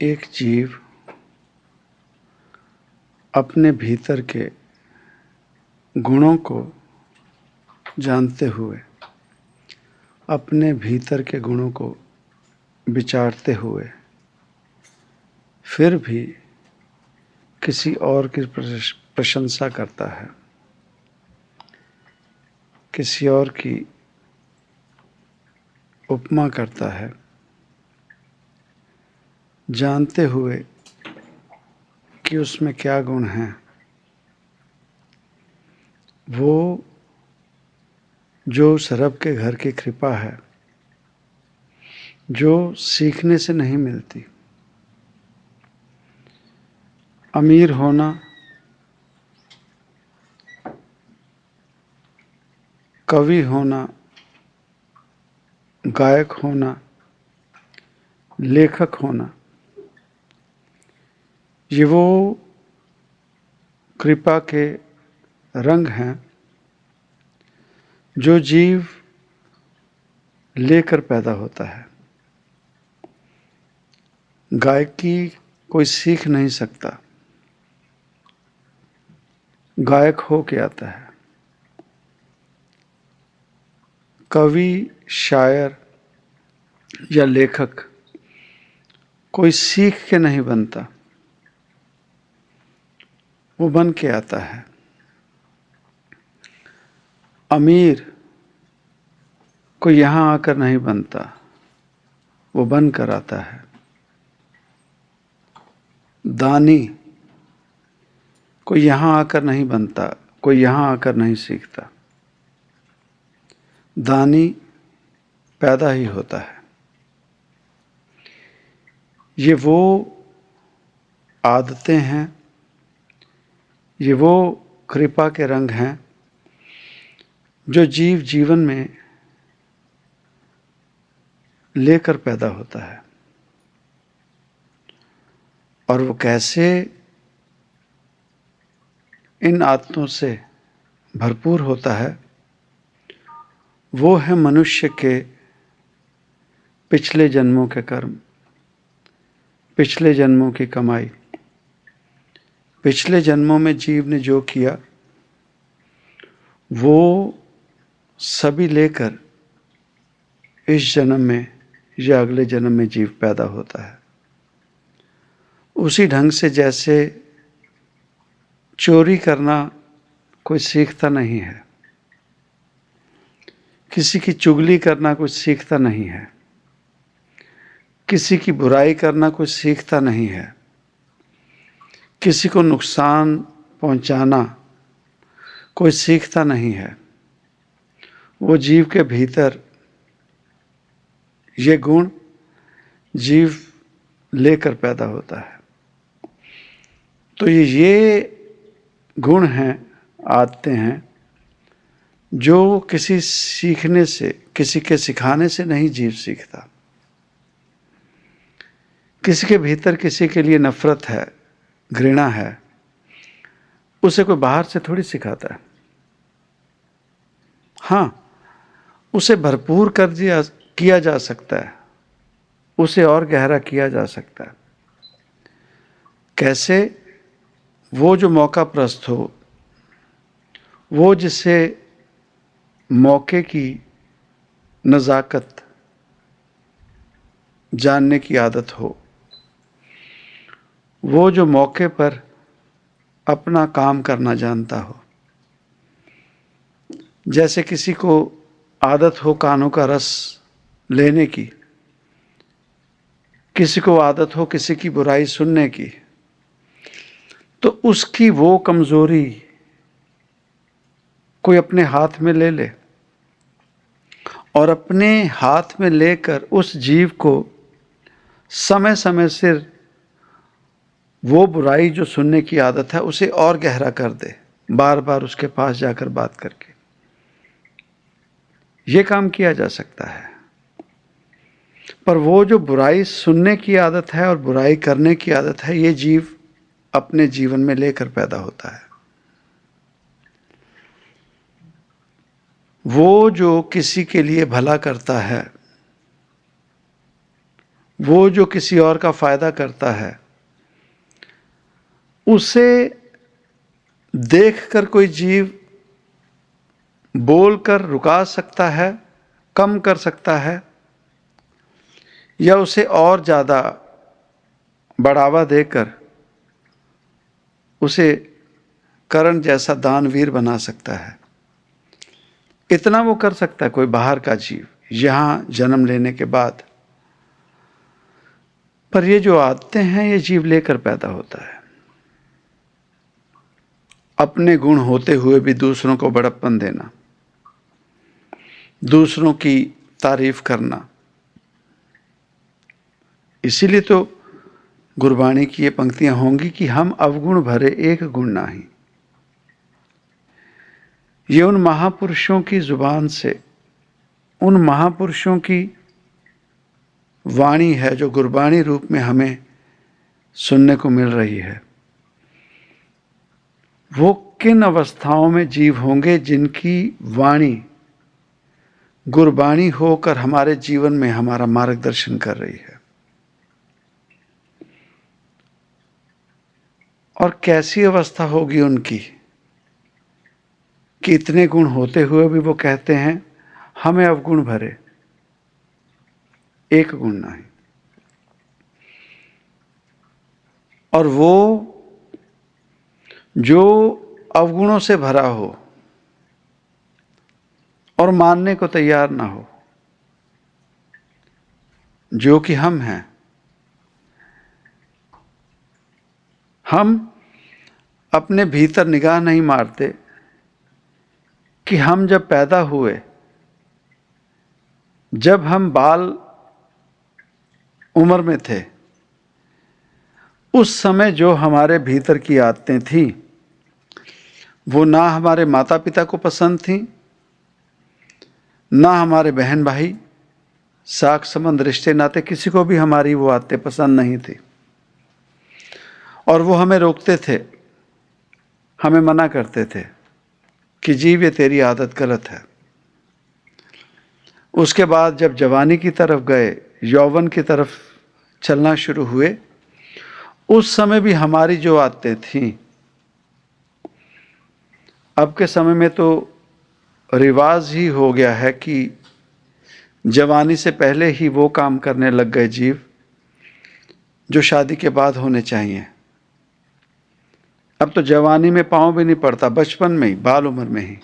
एक जीव अपने भीतर के गुणों को जानते हुए, अपने भीतर के गुणों को विचारते हुए, फिर भी किसी और की प्रशंसा करता है, किसी और की उपमा करता है, जानते हुए कि उसमें क्या गुण हैं, वो जो उस रब के घर की कृपा है, जो सीखने से नहीं मिलती। अमीर होना, कवि होना, गायक होना, लेखक होना, ये वो कृपा के रंग हैं जो जीव लेकर पैदा होता है। गायकी कोई सीख नहीं सकता, गायक हो के आता है। कवि, शायर या लेखक कोई सीख के नहीं बनता, वो बन के आता है। अमीर कोई यहाँ आकर नहीं बनता, वो बन कर आता है। दानी कोई यहाँ आकर नहीं बनता, कोई यहाँ आकर नहीं सीखता। दानी पैदा ही होता है। ये वो आदतें हैं, ये वो कृपा के रंग हैं जो जीव जीवन में लेकर पैदा होता है। और वो कैसे इन आदतों से भरपूर होता है, वो है मनुष्य के पिछले जन्मों के कर्म, पिछले जन्मों की कमाई। पिछले जन्मों में जीव ने जो किया वो सभी लेकर इस जन्म में या अगले जन्म में जीव पैदा होता है। उसी ढंग से जैसे चोरी करना कोई सीखता नहीं है, किसी की चुगली करना कोई सीखता नहीं है, किसी की बुराई करना कोई सीखता नहीं है, किसी को नुकसान पहुंचाना कोई सीखता नहीं है। वो जीव के भीतर ये गुण जीव लेकर पैदा होता है। तो ये गुण हैं, आदतें हैं जो किसी सीखने से, किसी के सिखाने से नहीं जीव सीखता। किसी के भीतर किसी के लिए नफरत है, घृणा है, उसे कोई बाहर से थोड़ी सिखाता है। हाँ, उसे भरपूर किया जा सकता है, उसे और गहरा किया जा सकता है। कैसे? वो जो मौका प्रस्त हो, वो जिसे मौके की नज़ाकत जानने की आदत हो, वो जो मौके पर अपना काम करना जानता हो। जैसे किसी को आदत हो कानों का रस लेने की, किसी को आदत हो किसी की बुराई सुनने की, तो उसकी वो कमजोरी कोई अपने हाथ में ले ले और अपने हाथ में लेकर उस जीव को समय समय से वो बुराई जो सुनने की आदत है उसे और गहरा कर दे, बार बार उसके पास जाकर बात करके। ये काम किया जा सकता है। पर वो जो बुराई सुनने की आदत है और बुराई करने की आदत है, ये जीव अपने जीवन में लेकर पैदा होता है। वो जो किसी के लिए भला करता है, वो जो किसी और का फायदा करता है, उसे देखकर कोई जीव बोलकर रुका सकता है, कम कर सकता है, या उसे और ज़्यादा बढ़ावा देकर उसे कर्ण जैसा दानवीर बना सकता है। इतना वो कर सकता है कोई बाहर का जीव यहाँ जन्म लेने के बाद। पर ये जो आदतें हैं, ये जीव लेकर पैदा होता है। अपने गुण होते हुए भी दूसरों को बड़प्पन देना, दूसरों की तारीफ करना। इसीलिए तो गुरबाणी की ये पंक्तियां होंगी कि हम अवगुण भरे एक गुण नाही। ये उन महापुरुषों की जुबान से, उन महापुरुषों की वाणी है जो गुरबाणी रूप में हमें सुनने को मिल रही है। वो किन अवस्थाओं में जीव होंगे जिनकी वाणी गुरबाणी होकर हमारे जीवन में हमारा मार्गदर्शन कर रही है, और कैसी अवस्था होगी उनकी कि इतने गुण होते हुए भी वो कहते हैं हमें अवगुण भरे एक गुण नहीं। और वो जो अवगुणों से भरा हो और मानने को तैयार ना हो, जो कि हम हैं। हम अपने भीतर निगाह नहीं मारते कि हम जब पैदा हुए, जब हम बाल उम्र में थे, उस समय जो हमारे भीतर की आदतें थी, वो ना हमारे माता पिता को पसंद थी, ना हमारे बहन भाई, साक संबंध, रिश्ते नाते, किसी को भी हमारी वो आदतें पसंद नहीं थी। और वो हमें रोकते थे, हमें मना करते थे कि जीव ये तेरी आदत गलत है। उसके बाद जब जवानी की तरफ गए, यौवन की तरफ चलना शुरू हुए, उस समय भी हमारी जो आदतें थीं, अब के समय में तो रिवाज ही हो गया है कि जवानी से पहले ही वो काम करने लग गए जीव जो शादी के बाद होने चाहिए। अब तो जवानी में पाँव भी नहीं पड़ता, बचपन में ही, बाल उम्र में ही।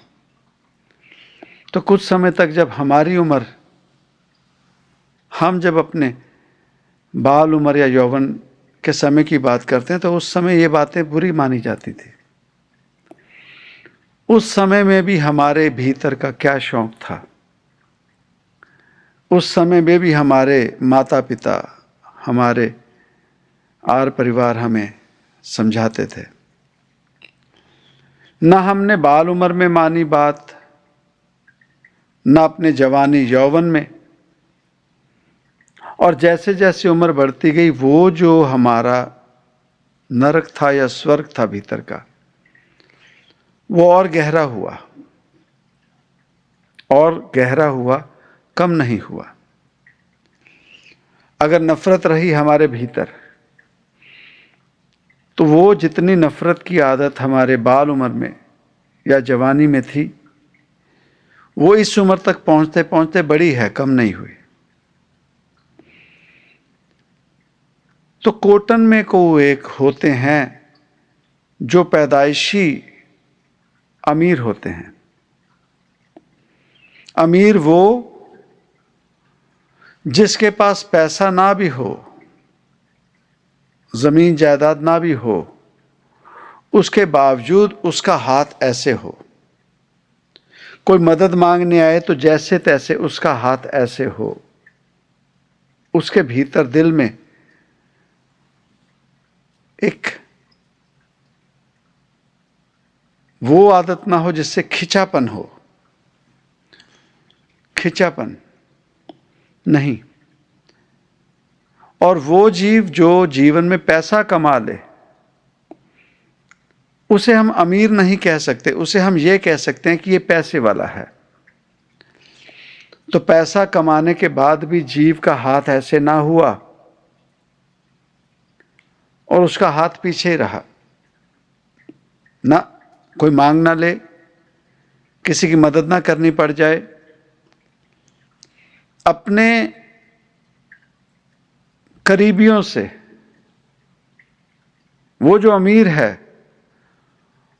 तो कुछ समय तक जब हमारी उम्र, हम जब अपने बाल उम्र या यौवन के समय की बात करते हैं, तो उस समय ये बातें बुरी मानी जाती थी। उस समय में भी हमारे भीतर का क्या शौक था, उस समय में भी हमारे माता पिता, हमारे आर परिवार हमें समझाते थे। ना हमने बाल उम्र में मानी बात, ना अपने जवानी यौवन में। और जैसे जैसे उम्र बढ़ती गई, वो जो हमारा नरक था या स्वर्ग था भीतर का, वो और गहरा हुआ, और गहरा हुआ, कम नहीं हुआ। अगर नफरत रही हमारे भीतर, तो वो जितनी नफरत की आदत हमारे बाल उम्र में या जवानी में थी, वो इस उम्र तक पहुंचते पहुंचते बड़ी है, कम नहीं हुई। तो कोटन में को एक होते हैं जो पैदाइशी अमीर होते हैं। अमीर वो जिसके पास पैसा ना भी हो, जमीन जायदाद ना भी हो, उसके बावजूद उसका हाथ ऐसे हो। कोई मदद मांगने आए तो जैसे तैसे उसका हाथ ऐसे हो। उसके भीतर दिल में एक वो आदत ना हो जिससे खिंचापन हो। खिंचापन नहीं। और वो जीव जो जीवन में पैसा कमा ले, उसे हम अमीर नहीं कह सकते, उसे हम ये कह सकते हैं कि ये पैसे वाला है। तो पैसा कमाने के बाद भी जीव का हाथ ऐसे ना हुआ और उसका हाथ पीछे ही रहा, ना कोई मांग ना ले, किसी की मदद ना करनी पड़ जाए, अपने करीबियों से। वो जो अमीर है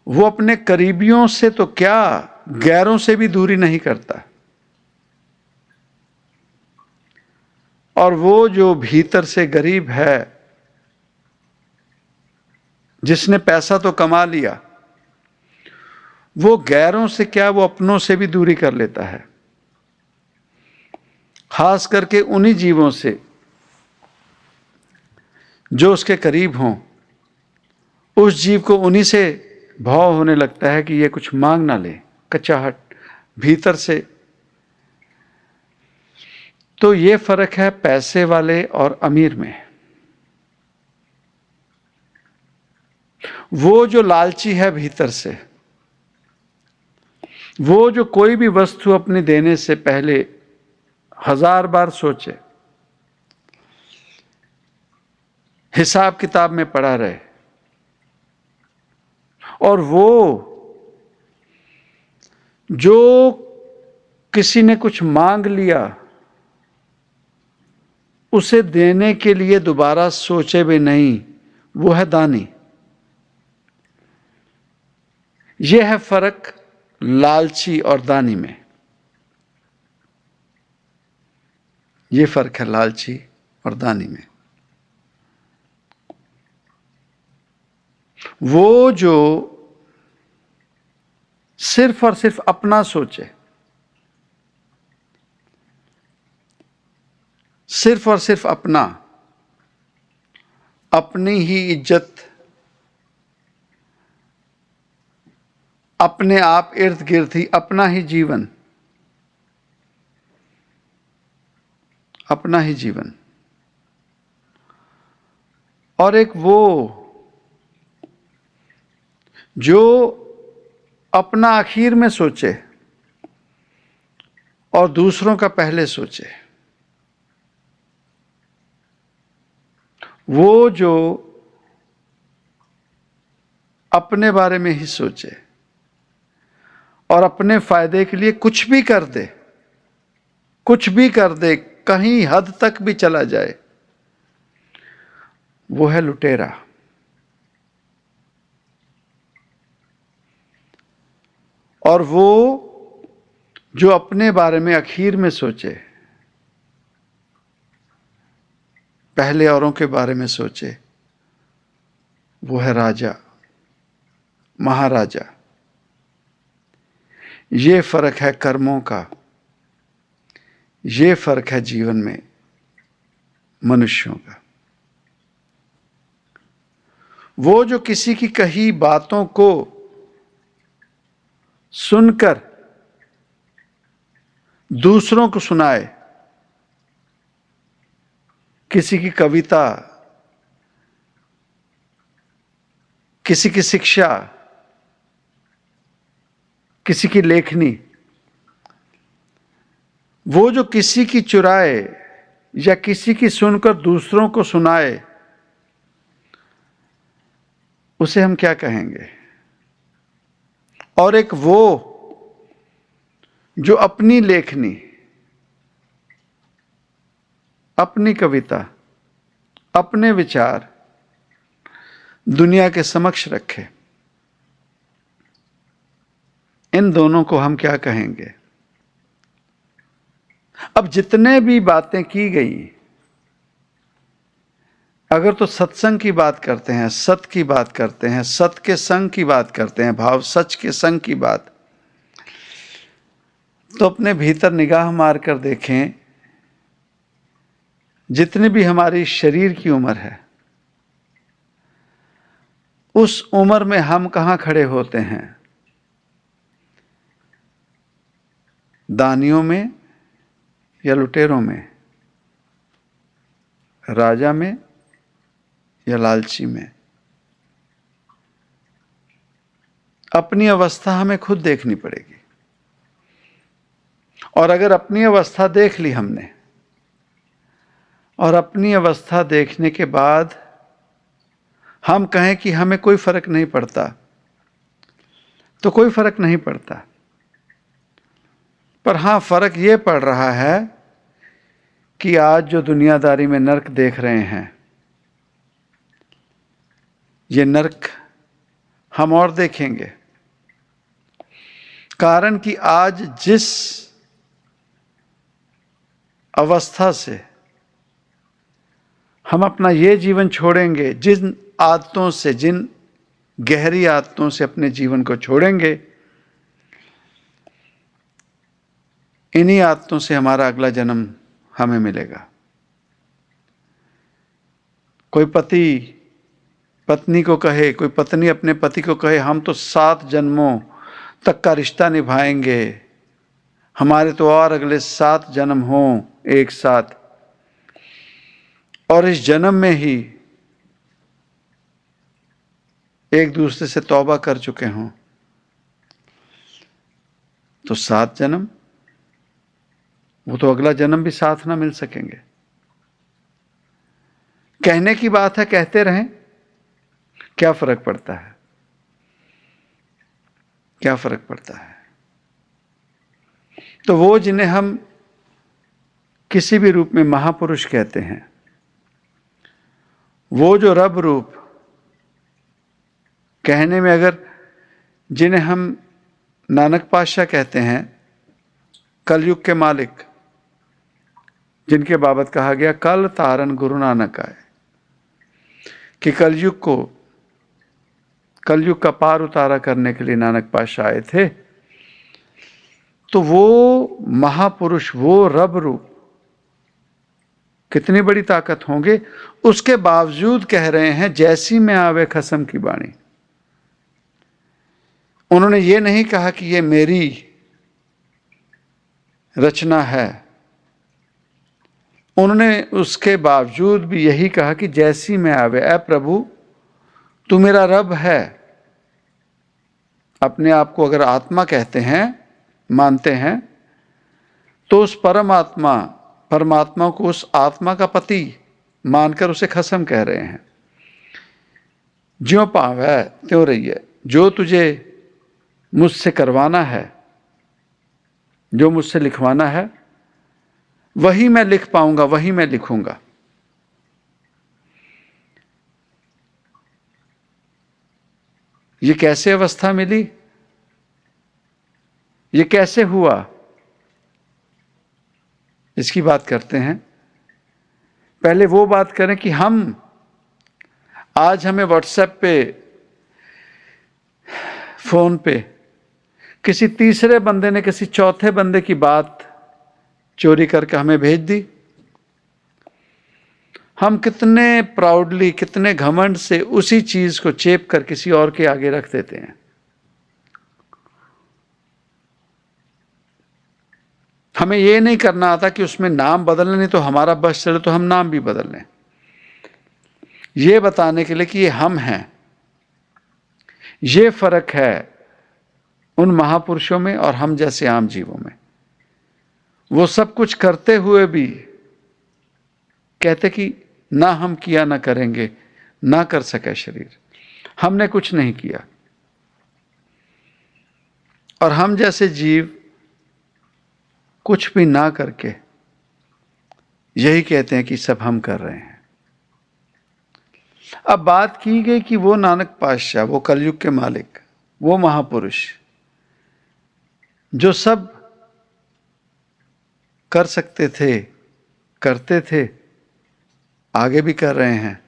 वो अपने करीबियों से तो क्या, गैरों से भी दूरी नहीं करता। और वो जो भीतर से गरीब है, जिसने पैसा तो कमा लिया, वो गैरों से क्या, वो अपनों से भी दूरी कर लेता है। खास करके उन्हीं जीवों से जो उसके करीब हों। उस जीव को उन्हीं से भाव होने लगता है कि ये कुछ मांग ना ले, कचाहट भीतर से। तो ये फर्क है पैसे वाले और अमीर में। वो जो लालची है भीतर से, वो जो कोई भी वस्तु अपने देने से पहले 1000 बार सोचे, हिसाब किताब में पड़ा रहे, और वो जो किसी ने कुछ मांग लिया उसे देने के लिए दोबारा सोचे भी नहीं, वो है दानी। यह है फर्क लालची और दानी में। यह फर्क है लालची और दानी में। वो जो सिर्फ और सिर्फ अपना सोचे, सिर्फ और सिर्फ अपना, अपनी ही इज्जत, अपने आप इर्द गिर्द ही, अपना ही जीवन, अपना ही जीवन। और एक वो जो अपना आखिर में सोचे और दूसरों का पहले सोचे। वो जो अपने बारे में ही सोचे और अपने फायदे के लिए कुछ भी कर दे, कुछ भी कर दे, कहीं हद तक भी चला जाए, वो है लुटेरा। और वो जो अपने बारे में आखिर में सोचे, पहले औरों के बारे में सोचे, वो है राजा, महाराजा। ये फर्क है कर्मों का, ये फर्क है जीवन में मनुष्यों का। वो जो किसी की कही बातों को सुनकर दूसरों को सुनाए, किसी की कविता, किसी की शिक्षा, किसी की लेखनी, वो जो किसी की चुराए या किसी की सुनकर दूसरों को सुनाए, उसे हम क्या कहेंगे? और एक वो जो अपनी लेखनी, अपनी कविता, अपने विचार दुनिया के समक्ष रखे, इन दोनों को हम क्या कहेंगे? अब जितने भी बातें की गई, अगर तो सत्संग की बात करते हैं, सत की बात करते हैं, सत के संग की बात करते हैं, भाव सच के संग की बात, तो अपने भीतर निगाह मार कर देखें, जितनी भी हमारी शरीर की उम्र है, उस उम्र में हम कहाँ खड़े होते हैं? दानियों में या लुटेरों में? राजा में या लालची में? अपनी अवस्था हमें खुद देखनी पड़ेगी। और अगर अपनी अवस्था देख ली हमने, और अपनी अवस्था देखने के बाद हम कहें कि हमें कोई फर्क नहीं पड़ता, तो कोई फर्क नहीं पड़ता। पर हाँ, फर्क ये पड़ रहा है कि आज जो दुनियादारी में नर्क देख रहे हैं, ये नर्क हम और देखेंगे। कारण कि आज जिस अवस्था से हम अपना ये जीवन छोड़ेंगे, जिन आदतों से, जिन गहरी आदतों से अपने जीवन को छोड़ेंगे, इन्हीं आदतों से हमारा अगला जन्म हमें मिलेगा। कोई पति पत्नी को कहे, कोई पत्नी अपने पति को कहे, हम तो 7 जन्मों तक का रिश्ता निभाएंगे, हमारे तो और अगले 7 जन्म हों एक साथ, और इस जन्म में ही एक दूसरे से तौबा कर चुके हों, तो 7 जन्म, वो तो अगला जन्म भी साथ ना मिल सकेंगे। कहने की बात है, कहते रहें, क्या फर्क पड़ता है, क्या फर्क पड़ता है। तो वो जिन्हें हम किसी भी रूप में महापुरुष कहते हैं, वो जो रब रूप कहने में, अगर जिन्हें हम नानक पातशाह कहते हैं, कलयुग के मालिक, जिनके बाबत कहा गया कल तारन गुरु नानक आए, कि कलयुग का पार उतारा करने के लिए नानक पातशाह आए थे। तो वो महापुरुष, वो रब रूप कितनी बड़ी ताकत होंगे, उसके बावजूद कह रहे हैं जैसी में आवे खसम की बाणी। उन्होंने ये नहीं कहा कि ये मेरी रचना है, उन्होंने उसके बावजूद भी यही कहा कि जैसी में आवे, ऐ प्रभु तू मेरा रब है। अपने आप को अगर आत्मा कहते हैं, मानते हैं, तो उस परमात्मा को उस आत्मा का पति मानकर उसे खसम कह रहे हैं। ज्यों पावै त्यों रहिए, जो तुझे मुझसे करवाना है, जो मुझसे लिखवाना है, वही मैं लिख पाऊंगा, वही मैं लिखूंगा। ये कैसे अवस्था मिली, ये कैसे हुआ, इसकी बात करते हैं। पहले वो बात करें कि आज हमें व्हाट्सएप पे, फोन पे किसी तीसरे बंदे ने किसी चौथे बंदे की बात चोरी करके हमें भेज दी। हम कितने प्राउडली, कितने घमंड से उसी चीज को चेप कर किसी और के आगे रख देते हैं। हमें ये नहीं करना आता कि उसमें नाम बदलने, नहीं तो हमारा बस चले तो हम नाम भी बदल लें, ये बताने के लिए कि ये हम हैं। ये फर्क है उन महापुरुषों में और हम जैसे आम जीवों में। वो सब कुछ करते हुए भी कहते कि ना हम किया ना करेंगे, ना कर सके शरीर, हमने कुछ नहीं किया। और हम जैसे जीव कुछ भी ना करके यही कहते हैं कि सब हम कर रहे हैं। अब बात की गई कि वो नानक पातशाह, वो कलयुग के मालिक, वो महापुरुष जो सब कर सकते थे, करते थे, आगे भी कर रहे हैं,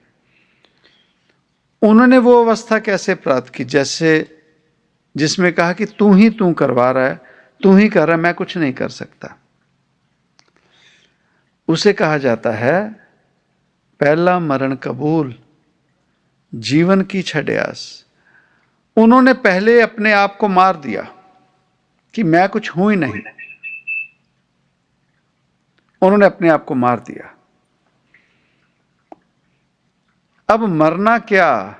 उन्होंने वो अवस्था कैसे प्राप्त की जैसे जिसमें कहा कि तू ही तू करवा रहा है, तू ही कर रहा है, मैं कुछ नहीं कर सकता। उसे कहा जाता है पहला मरण कबूल, जीवन की छड्यास। उन्होंने पहले अपने आप को मार दिया कि मैं कुछ हूं ही नहीं, उन्होंने अपने आप को मार दिया। अब मरना क्या,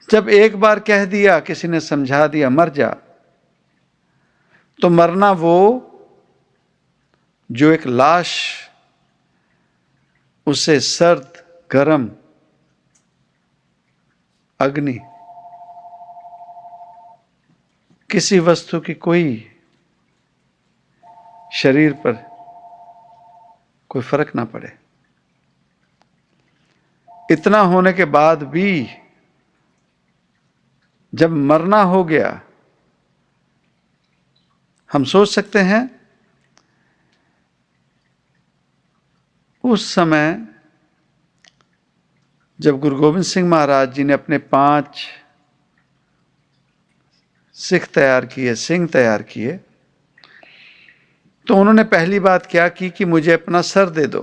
जब एक बार कह दिया, किसी ने समझा दिया मर जा, तो मरना वो जो एक लाश, उसे सर्द, गर्म, अग्नि, किसी वस्तु की कोई शरीर पर कोई फर्क ना पड़े। इतना होने के बाद भी जब मरना हो गया, हम सोच सकते हैं उस समय जब गुरु गोविंद सिंह महाराज जी ने अपने 5 सिंह तैयार किए, तो उन्होंने पहली बात क्या की कि मुझे अपना सर दे दो।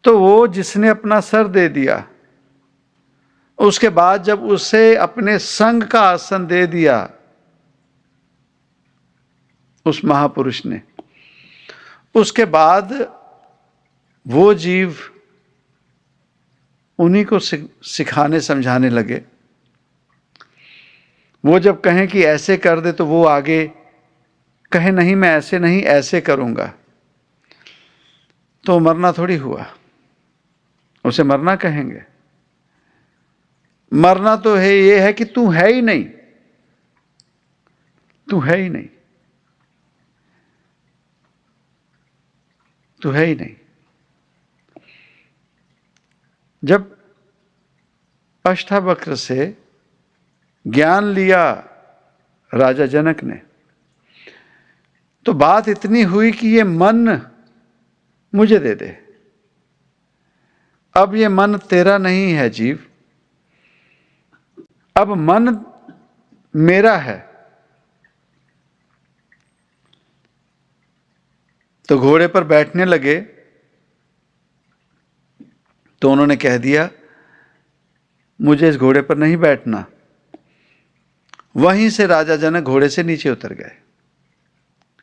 तो वो जिसने अपना सर दे दिया, उसके बाद जब उसे अपने संग का आसन दे दिया उस महापुरुष ने, उसके बाद वो जीव उन्हीं को सिखाने समझाने लगे। वो जब कहें कि ऐसे कर दे तो वो आगे कहे नहीं, मैं ऐसे नहीं ऐसे करूंगा, तो मरना थोड़ी हुआ। उसे मरना कहेंगे? मरना तो है, ये है कि तू है ही नहीं, तू है ही नहीं, तू है ही नहीं। जब अष्टावक्र से ज्ञान लिया राजा जनक ने, तो बात इतनी हुई कि ये मन मुझे दे दे। अब ये मन तेरा नहीं है जीव, अब मन मेरा है। तो घोड़े पर बैठने लगे, तो उन्होंने कह दिया मुझे इस घोड़े पर नहीं बैठना। वहीं से राजा जनक घोड़े से नीचे उतर गए।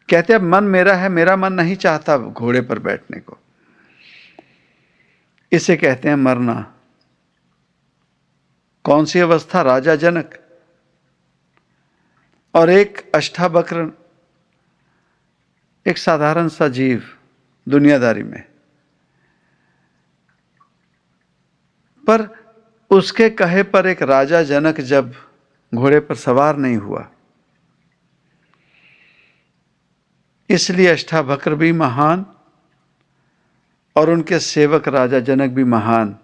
कहते अब मन मेरा है, मेरा मन नहीं चाहता घोड़े पर बैठने को। इसे कहते हैं मरना। कौन सी अवस्था? राजा जनक और एक अष्टावक्र, एक साधारण सा जीव दुनियादारी में। पर उसके कहे पर एक राजा जनक जब घोड़े पर सवार नहीं हुआ, इसलिए अष्टावक्र भी महान और उनके सेवक राजा जनक भी महान,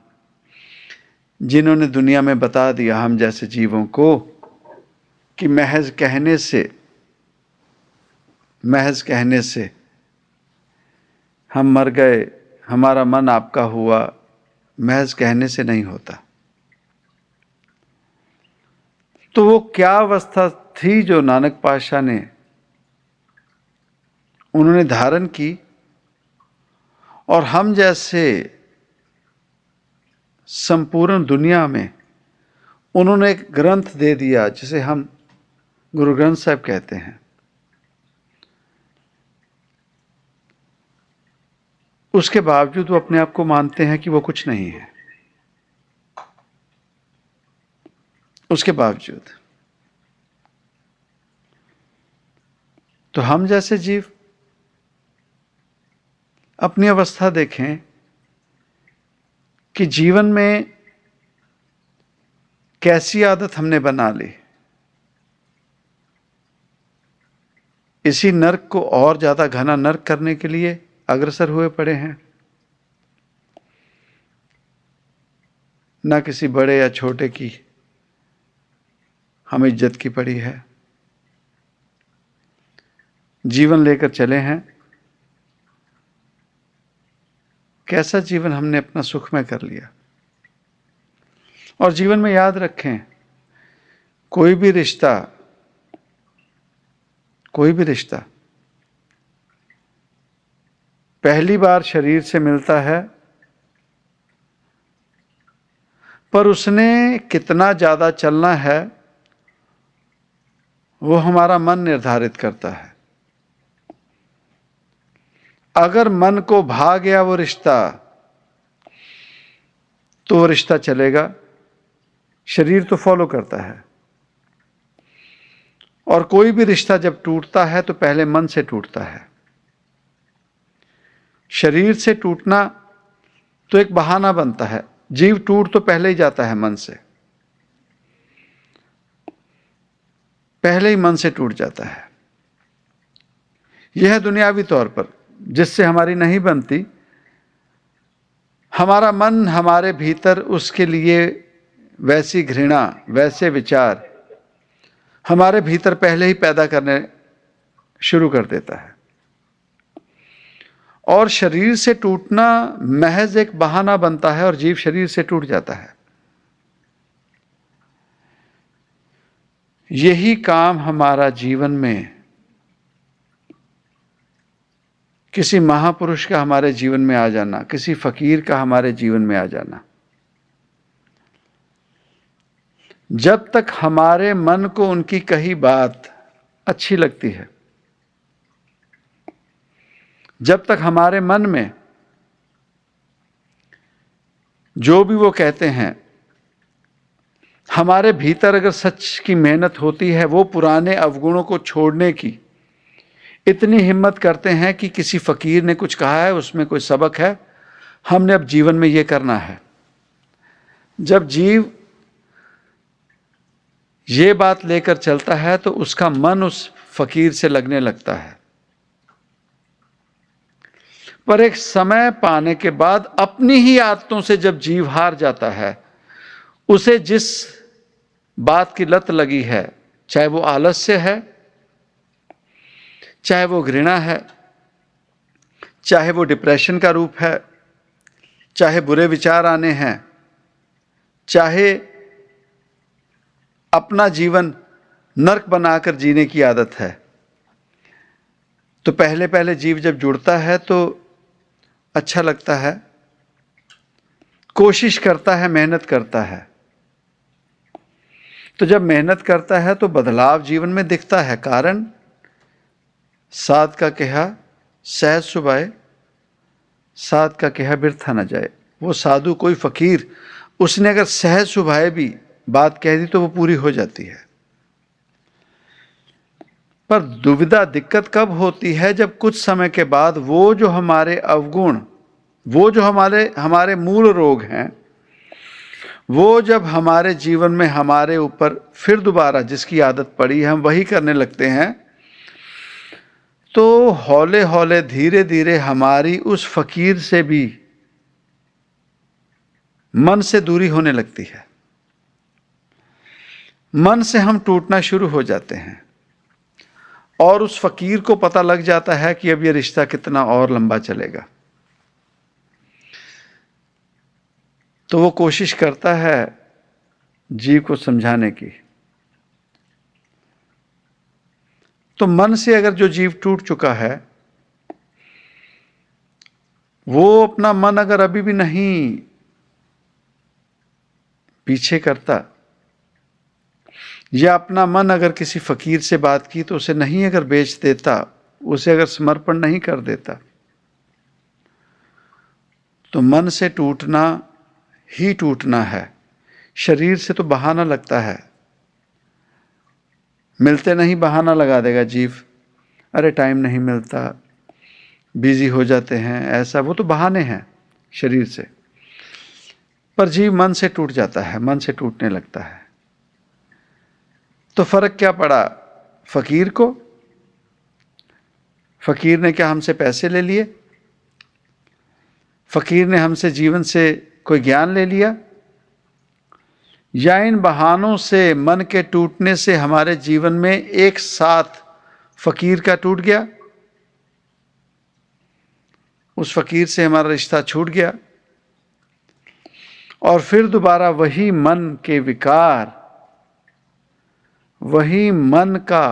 जिन्होंने दुनिया में बता दिया हम जैसे जीवों को कि महज कहने से हम मर गए, हमारा मन आपका हुआ, महज कहने से नहीं होता। तो वो क्या अवस्था थी जो नानक पातशाह ने उन्होंने धारण की, और हम जैसे संपूर्ण दुनिया में उन्होंने एक ग्रंथ दे दिया जिसे हम गुरु ग्रंथ साहिब कहते हैं। उसके बावजूद वो अपने आप को मानते हैं कि वो कुछ नहीं है। उसके बावजूद तो हम जैसे जीव अपनी अवस्था देखें कि जीवन में कैसी आदत हमने बना ली। इसी नर्क को और ज्यादा घना नर्क करने के लिए अग्रसर हुए पड़े हैं। ना किसी बड़े या छोटे की हम इज्जत की पड़ी है। जीवन लेकर चले हैं, कैसा जीवन हमने अपना सुखमय कर लिया। और जीवन में याद रखें, कोई भी रिश्ता पहली बार शरीर से मिलता है, पर उसने कितना ज्यादा चलना है वो हमारा मन निर्धारित करता है। अगर मन को भा गया वो रिश्ता, तो वो रिश्ता चलेगा। शरीर तो फॉलो करता है। और कोई भी रिश्ता जब टूटता है तो पहले मन से टूटता है। शरीर से टूटना तो एक बहाना बनता है, जीव टूट तो पहले ही जाता है मन से, पहले ही मन से टूट जाता है। यह दुनियावी तौर पर जिससे हमारी नहीं बनती, हमारा मन हमारे भीतर उसके लिए वैसी घृणा, वैसे विचार हमारे भीतर पहले ही पैदा करने शुरू कर देता है। और शरीर से टूटना महज एक बहाना बनता है और जीव शरीर से टूट जाता है। यही काम हमारा जीवन में, किसी महापुरुष का हमारे जीवन में आ जाना, किसी फकीर का हमारे जीवन में आ जाना, जब तक हमारे मन को उनकी कही बात अच्छी लगती है, जब तक हमारे मन में जो भी वो कहते हैं, हमारे भीतर अगर सच की मेहनत होती है, वो पुराने अवगुणों को छोड़ने की इतनी हिम्मत करते हैं कि किसी फकीर ने कुछ कहा है, उसमें कोई सबक है, हमने अब जीवन में ये करना है। जब जीव ये बात लेकर चलता है तो उसका मन उस फकीर से लगने लगता है। पर एक समय पाने के बाद अपनी ही आदतों से जब जीव हार जाता है, उसे जिस बात की लत लगी है, चाहे वो आलस्य है, चाहे वो घृणा है, चाहे वो डिप्रेशन का रूप है, चाहे बुरे विचार आने हैं, चाहे अपना जीवन नर्क बनाकर जीने की आदत है, तो पहले पहले जीव जब जुड़ता है तो अच्छा लगता है, कोशिश करता है, मेहनत करता है। तो जब मेहनत करता है तो बदलाव जीवन में दिखता है। कारण साध का कहा सहज सुभाए, साध का कहा बिरथा न जाए। वो साधु, कोई फकीर, उसने अगर सहज सुभाए भी बात कह दी तो वो पूरी हो जाती है। पर दुविधा, दिक्कत कब होती है? जब कुछ समय के बाद वो जो हमारे अवगुण, वो जो हमारे मूल रोग हैं, वो जब हमारे जीवन में हमारे ऊपर फिर दोबारा जिसकी आदत पड़ी है, हम वही करने लगते हैं, तो हौले हौले धीरे धीरे हमारी उस फकीर से भी मन से दूरी होने लगती है। मन से हम टूटना शुरू हो जाते हैं और उस फकीर को पता लग जाता है कि अब ये रिश्ता कितना और लंबा चलेगा। तो वो कोशिश करता है जीव को समझाने की। तो मन से अगर जो जीव टूट चुका है, वो अपना मन अगर अभी भी नहीं पीछे करता, या अपना मन अगर किसी फकीर से बात की तो उसे नहीं अगर बेच देता, उसे अगर समर्पण नहीं कर देता, तो मन से टूटना ही टूटना है। शरीर से तो बहाना लगता है, मिलते नहीं बहाना लगा देगा जीव, अरे टाइम नहीं मिलता, बिजी हो जाते हैं, ऐसा, वो तो बहाने हैं शरीर से। पर जीव मन से टूट जाता है, मन से टूटने लगता है। तो फर्क क्या पड़ा फकीर को? फकीर ने क्या हमसे पैसे ले लिए? फकीर ने हमसे जीवन से कोई ज्ञान ले लिया? या इन बहानों से, मन के टूटने से हमारे जीवन में एक साथ फकीर का टूट गया, उस फकीर से हमारा रिश्ता छूट गया, और फिर दोबारा वही मन के विकार, वही मन का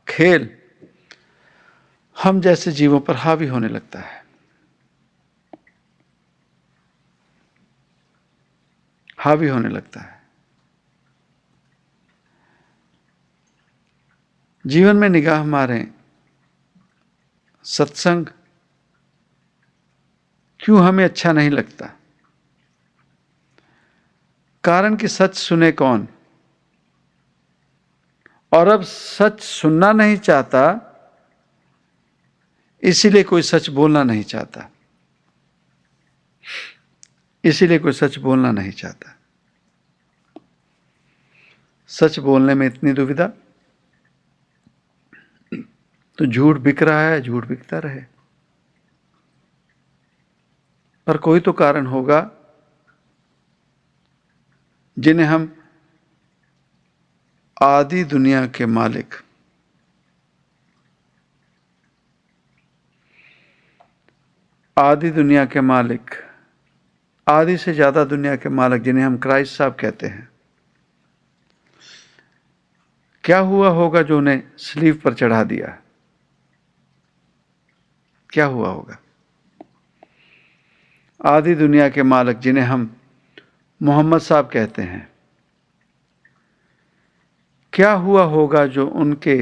खेल हम जैसे जीवों पर हावी होने लगता है। हावी होने लगता है। जीवन में निगाह मारें, सत्संग क्यों हमें अच्छा नहीं लगता? कारण कि सच सुने कौन? और अब सच सुनना नहीं चाहता, इसीलिए कोई सच बोलना नहीं चाहता। इसीलिए कोई सच बोलना नहीं चाहता। सच बोलने में इतनी दुविधा, तो झूठ बिक रहा है, झूठ बिकता रहे। पर कोई तो कारण होगा जिन्हें हम आदि दुनिया के मालिक, आदि दुनिया के मालिक, आदि से ज्यादा दुनिया के मालिक, जिन्हें हम क्राइस्ट साहब कहते हैं, क्या हुआ होगा जो उन्हें स्लीव पर चढ़ा दिया? क्या हुआ होगा? आदि दुनिया के मालिक, जिन्हें हम मोहम्मद साहब कहते हैं, क्या हुआ होगा जो उनके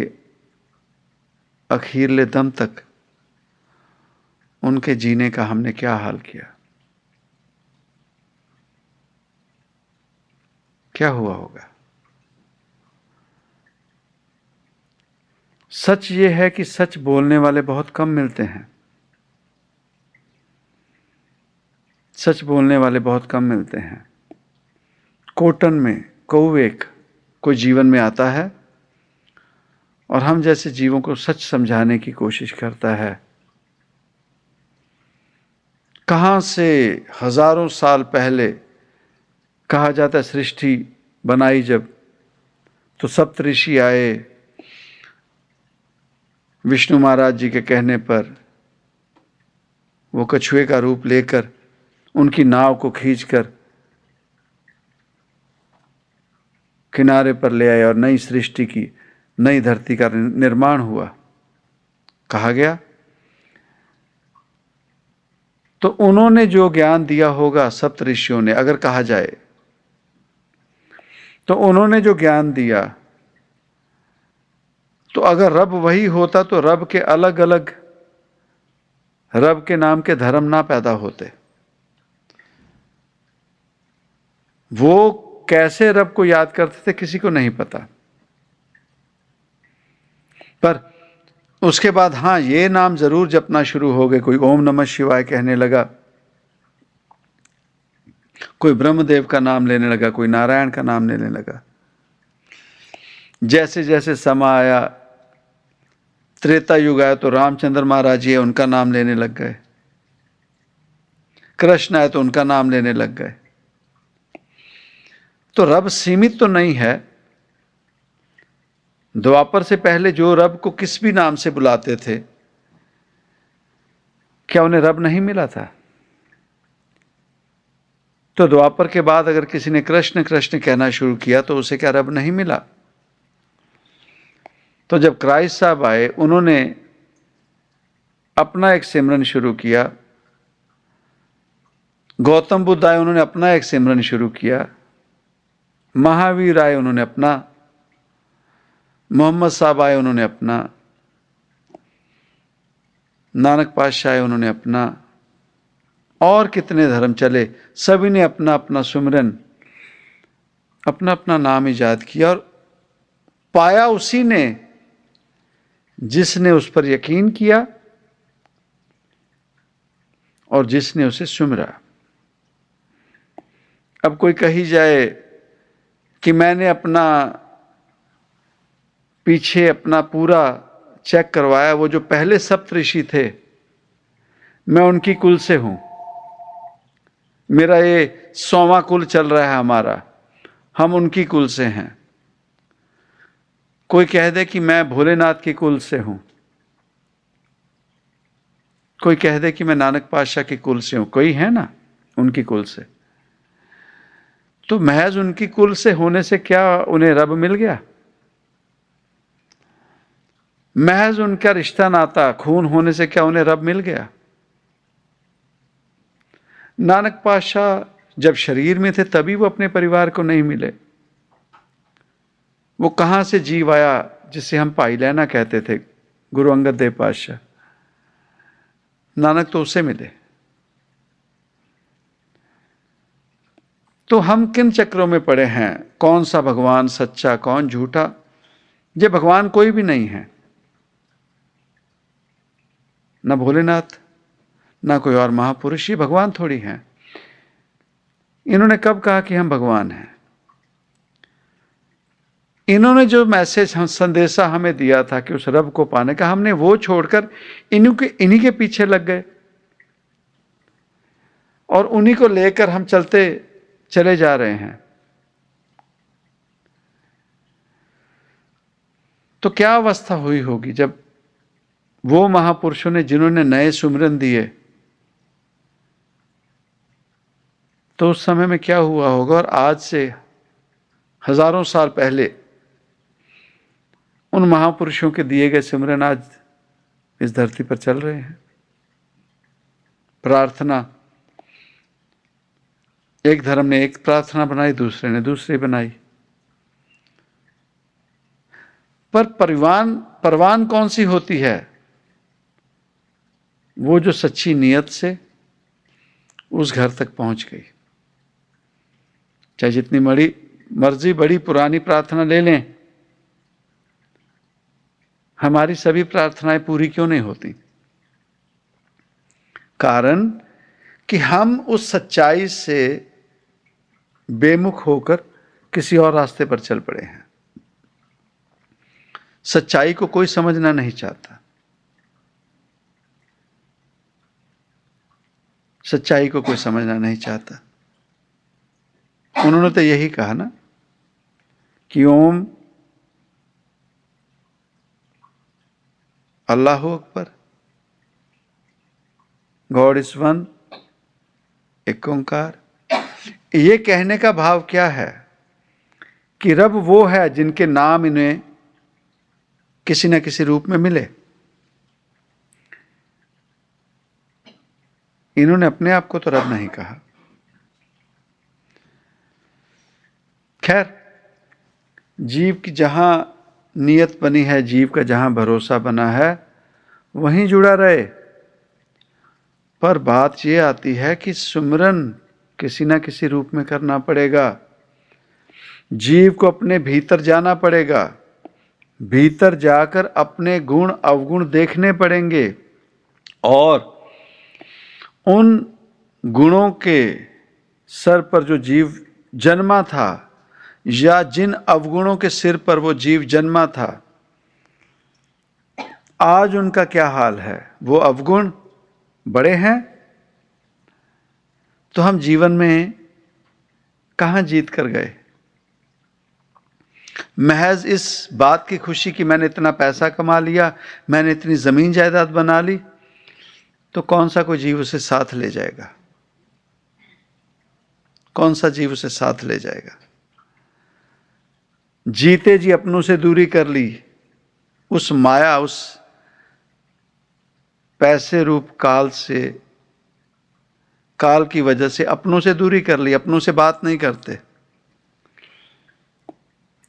अखीरले दम तक उनके जीने का हमने क्या हाल किया? क्या हुआ होगा? सच ये है कि सच बोलने वाले बहुत कम मिलते हैं। सच बोलने वाले बहुत कम मिलते हैं। कोटन में कौवेक कोई जीवन में आता है और हम जैसे जीवों को सच समझाने की कोशिश करता है। कहाँ से हजारों साल पहले कहा जाता है, सृष्टि बनाई जब, तो सप्तऋषि आए विष्णु महाराज जी के कहने पर, वो कछुए का रूप लेकर उनकी नाव को खींचकर किनारे पर ले आए और नई सृष्टि की, नई धरती का निर्माण हुआ, कहा गया। तो उन्होंने जो ज्ञान दिया होगा सप्तऋषियों ने, अगर कहा जाए तो उन्होंने जो ज्ञान दिया, तो अगर रब वही होता तो रब के अलग अलग, रब के नाम के धर्म ना पैदा होते। वो कैसे रब को याद करते थे किसी को नहीं पता। पर उसके बाद हाँ, ये नाम जरूर जपना शुरू हो गए। कोई ओम नमः शिवाय कहने लगा, कोई ब्रह्मदेव का नाम लेने लगा, कोई नारायण का नाम लेने लगा। जैसे जैसे समय आया, त्रेता युग आया, तो रामचंद्र महाराज जी उनका नाम लेने लग गए। कृष्ण आए तो उनका नाम लेने लग गए। तो रब सीमित तो नहीं है। द्वापर से पहले जो रब को किस भी नाम से बुलाते थे, क्या उन्हें रब नहीं मिला था? तो द्वापर के बाद अगर किसी ने कृष्ण कृष्ण कहना शुरू किया तो उसे क्या रब नहीं मिला? तो जब क्राइस्ट साहब आए, उन्होंने अपना एक सिमरन शुरू किया। गौतम बुद्ध आए, उन्होंने अपना एक सिमरन शुरू किया। महावीर आए, उन्होंने अपना। मोहम्मद साहब आए, उन्होंने अपना। नानक पातशाह आए, उन्होंने अपना। और कितने धर्म चले, सभी ने अपना अपना सुमिरन, अपना अपना नाम ईजाद किया, और पाया उसी ने जिसने उस पर यकीन किया और जिसने उसे सुमिरा। अब कोई कही जाए कि मैंने अपना पीछे अपना पूरा चेक करवाया, वो जो पहले सप्तऋषि थे मैं उनकी कुल से हूं, मेरा ये 100वां कुल चल रहा है हमारा, हम उनकी कुल से हैं। कोई कह दे कि मैं भोलेनाथ की कुल से हूं, कोई कह दे कि मैं नानक पातशाह की कुल से हूं, कोई है ना उनकी कुल से। तो महज उनकी कुल से होने से क्या उन्हें रब मिल गया? महज उनका रिश्ता नाता खून होने से क्या उन्हें रब मिल गया? नानक पातशाह जब शरीर में थे तभी वो अपने परिवार को नहीं मिले। वो कहां से जीव आया जिसे हम पाई लैना कहते थे, गुरु अंगद देव पातशाह, नानक तो उससे मिले। तो हम किन चक्रों में पड़े हैं? कौन सा भगवान सच्चा, कौन झूठा? ये भगवान कोई भी नहीं है, ना भोलेनाथ, ना कोई और महापुरुष, ये भगवान थोड़ी हैं। इन्होंने कब कहा कि हम भगवान हैं? इन्होंने जो मैसेज संदेशा हमें दिया था कि उस रब को पाने का, हमने वो छोड़कर इन्हीं के पीछे लग गए और उन्हीं को लेकर हम चले जा रहे हैं। तो क्या अवस्था हुई होगी जब वो महापुरुषों ने, जिन्होंने नए सुमिरन दिए, तो उस समय में क्या हुआ होगा। और आज से हजारों साल पहले उन महापुरुषों के दिए गए सिमरन आज इस धरती पर चल रहे हैं। प्रार्थना, एक धर्म ने एक प्रार्थना बनाई, दूसरे ने दूसरी बनाई, पर परवान कौन सी होती है? वो जो सच्ची नियत से उस घर तक पहुंच गई। चाहे जितनी मर्जी बड़ी पुरानी प्रार्थना ले लें, हमारी सभी प्रार्थनाएं पूरी क्यों नहीं होती? कारण कि हम उस सच्चाई से बेमुख होकर किसी और रास्ते पर चल पड़े हैं। सच्चाई को कोई समझना नहीं चाहता। सच्चाई को कोई समझना नहीं चाहता। उन्होंने तो यही कहा ना कि ओम अल्लाह अकबर, गॉड इज वन, एक ओंकार। ये कहने का भाव क्या है कि रब वो है जिनके नाम इन्हें किसी न किसी रूप में मिले। इन्होंने अपने आप को तो रब नहीं कहा। खैर, जीव की जहां नियत बनी है, जीव का जहां भरोसा बना है, वहीं जुड़ा रहे। पर बात यह आती है कि सुमिरन किसी न किसी रूप में करना पड़ेगा। जीव को अपने भीतर जाना पड़ेगा। भीतर जाकर अपने गुण अवगुण देखने पड़ेंगे और उन गुणों के सर पर जो जीव जन्मा था, या जिन अवगुणों के सिर पर वो जीव जन्मा था, आज उनका क्या हाल है? वो अवगुण बड़े हैं तो हम जीवन में कहां जीत कर गए? महज इस बात की खुशी कि मैंने इतना पैसा कमा लिया, मैंने इतनी जमीन जायदाद बना ली, तो कौन सा कोई जीव उसे साथ ले जाएगा? कौन सा जीव उसे साथ ले जाएगा? जीते जी अपनों से दूरी कर ली, उस माया, उस पैसे रूप काल की वजह से अपनों से दूरी कर ली, अपनों से बात नहीं करते।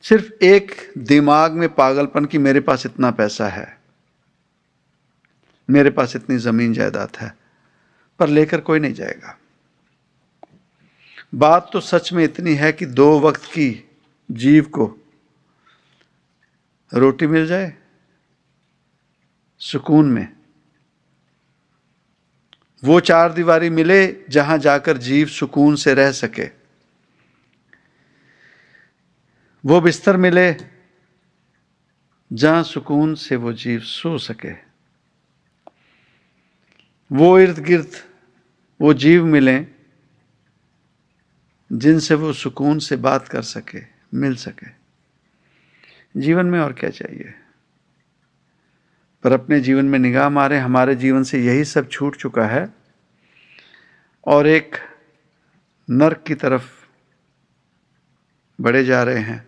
सिर्फ एक दिमाग में पागलपन कि मेरे पास इतना पैसा है, मेरे पास इतनी जमीन जायदाद है, पर लेकर कोई नहीं जाएगा। बात तो सच में इतनी है कि 2 वक्त की जीव को रोटी मिल जाए सुकून में, वो 4 दीवारी मिले जहां जाकर जीव सुकून से रह सके, वो बिस्तर मिले जहां सुकून से वो जीव सो सके, वो इर्द गिर्द वो जीव मिले जिनसे वो सुकून से बात कर सके, मिल सके। जीवन में और क्या चाहिए? पर अपने जीवन में निगाह मारे, हमारे जीवन से यही सब छूट चुका है और एक नर्क की तरफ बढ़े जा रहे हैं,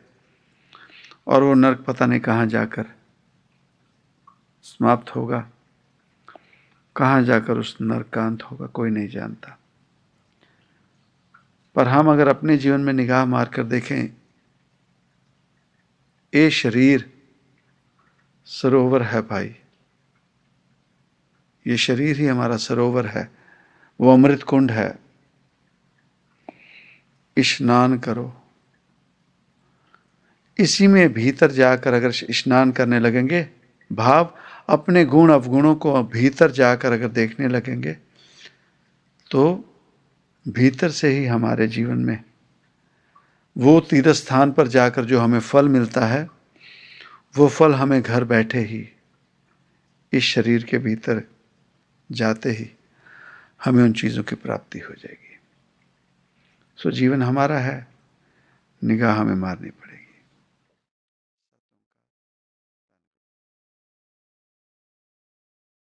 और वो नर्क पता नहीं कहाँ जाकर समाप्त होगा, कहाँ जाकर उस नर्क का अंत होगा, कोई नहीं जानता। पर हम अगर अपने जीवन में निगाह मारकर देखें, ये शरीर सरोवर है भाई, ये शरीर ही हमारा सरोवर है, वो अमृत कुंड है। स्नान करो, इसी में भीतर जाकर अगर स्नान करने लगेंगे, भाव अपने गुण अवगुणों को भीतर जाकर अगर देखने लगेंगे, तो भीतर से ही हमारे जीवन में वो तीर्थ स्थान पर जाकर जो हमें फल मिलता है, वो फल हमें घर बैठे ही इस शरीर के भीतर जाते ही हमें उन चीज़ों की प्राप्ति हो जाएगी। सो जीवन हमारा है, निगाह हमें मारनी पड़ेगी।